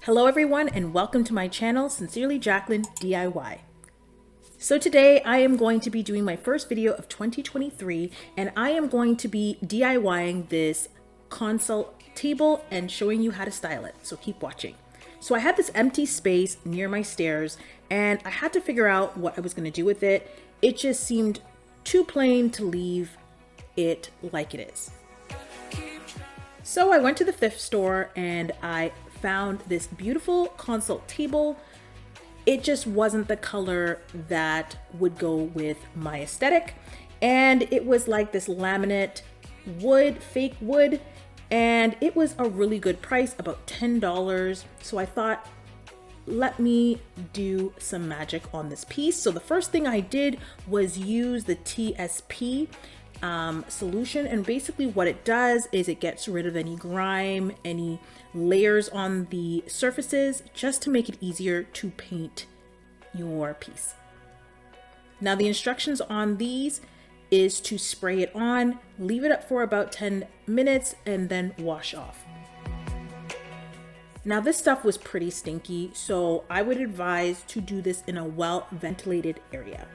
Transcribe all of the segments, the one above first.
Hello everyone and welcome to my channel, Sincerely Jacqueline DIY. So today I am going to be doing my first video of 2023 and I am going to be DIYing this console table and showing you how to style it, so keep watching. So I had this empty space near my stairs and I had to figure out what I was going to do with it. It just seemed too plain to leave it like it is. So I went to the thrift store and I found this beautiful console table. It just wasn't the color that would go with my aesthetic. And it was like this laminate wood, fake wood, and it was a really good price, about $10. So I thought, let me do some magic on this piece. So the first thing I did was use the TSP solution, and basically what it does is it gets rid of any grime, any layers on the surfaces, just to make it easier to paint your piece. Now the instructions on these is to spray it on, leave it up for about 10 minutes, and then wash off. Now this stuff was pretty stinky, so I would advise to do this in a well-ventilated area.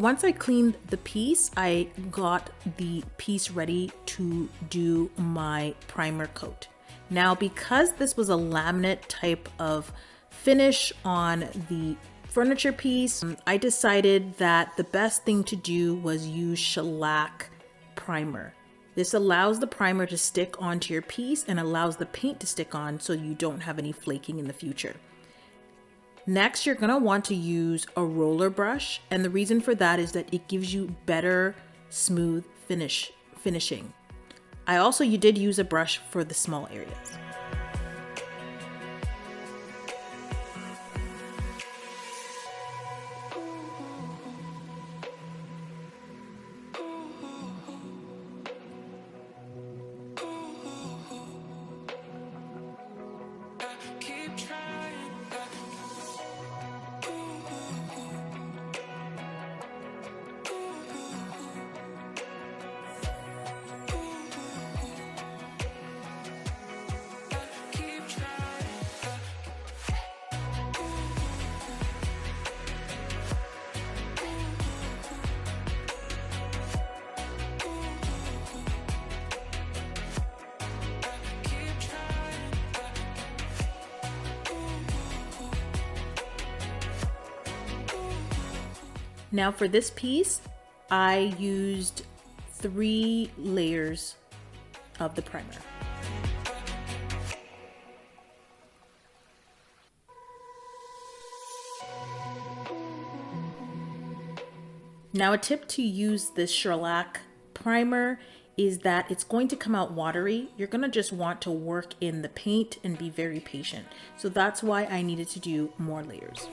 Once I cleaned the piece, I got the piece ready to do my primer coat. Now, because this was a laminate type of finish on the furniture piece, I decided that the best thing to do was use Shellac Primer. This allows the primer to stick onto your piece and allows the paint to stick on so you don't have any flaking in the future. Next, you're gonna want to use a roller brush, and the reason for that is that it gives you better smooth finishing. You did use a brush for the small areas. Now for this piece, I used 3 layers of the primer. Now a tip to use this Shellac primer is that it's going to come out watery. You're going to just want to work in the paint and be very patient. So that's why I needed to do more layers.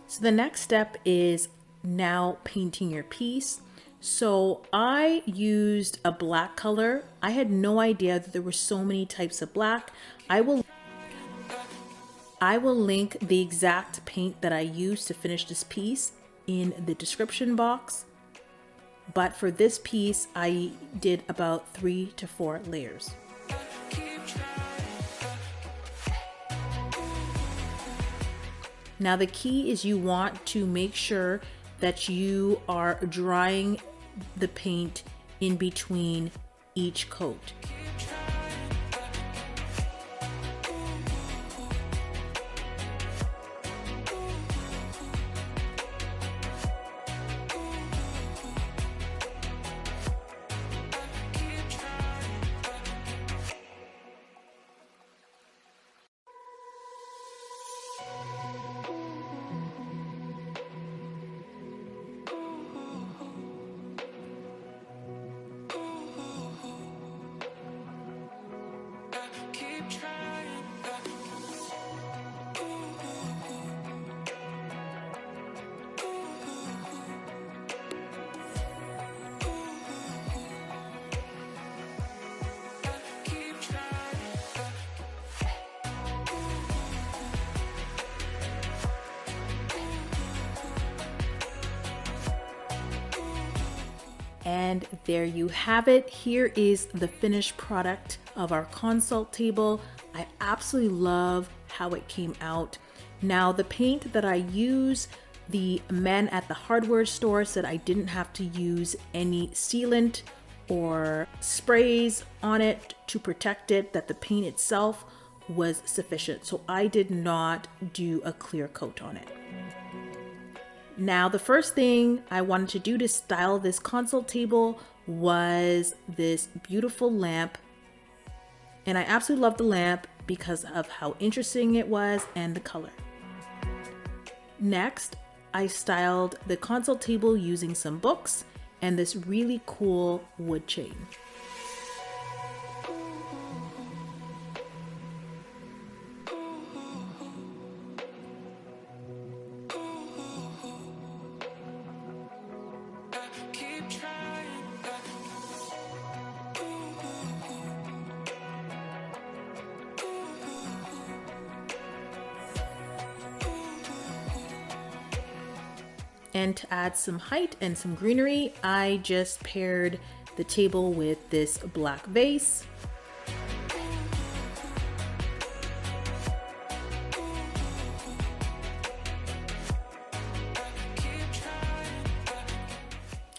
So the next step is now painting your piece. So I used a black color. I had no idea that there were so many types of black. I will link the exact paint that I used to finish this piece in the description box. But for this piece, I did about 3 to 4 layers. Now the key is you want to make sure that you are drying the paint in between each coat. And there you have it. Here is the finished product of our consult table. I absolutely love how it came out. Now the paint that I use, the man at the hardware store said I didn't have to use any sealant or sprays on it to protect it, that the paint itself was sufficient. So I did not do a clear coat on it. Now, the first thing I wanted to do to style this console table was this beautiful lamp. And I absolutely love the lamp because of how interesting it was and the color. Next, I styled the console table using some books and this really cool wood chain. And to add some height and some greenery, I just paired the table with this black vase.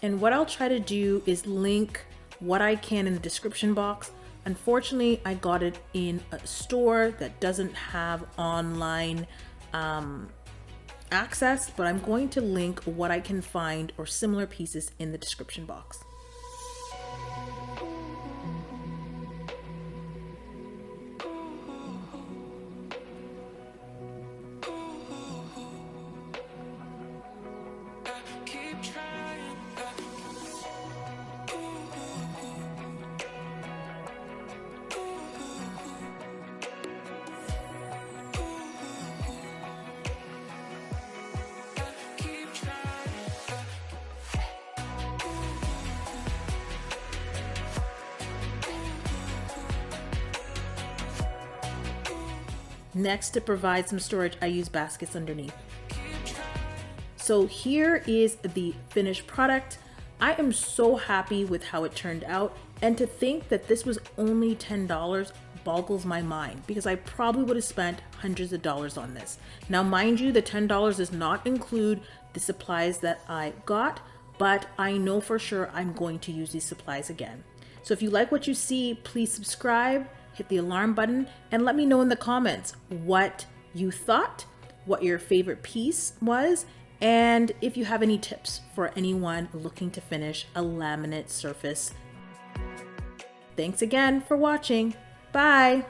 And what I'll try to do is link what I can in the description box. Unfortunately, I got it in a store that doesn't have online access, but I'm going to link what I can find or similar pieces in the description box. Next, to provide some storage, I use baskets underneath. So here is the finished product. I am so happy with how it turned out, and to think that this was only $10 boggles my mind, because I probably would have spent hundreds of dollars on this. Now, mind you, the $10 does not include the supplies that I got, but I know for sure I'm going to use these supplies again. So if you like what you see, please subscribe, hit the alarm button, and let me know in the comments what you thought, what your favorite piece was, and if you have any tips for anyone looking to finish a laminate surface. Thanks again for watching. Bye.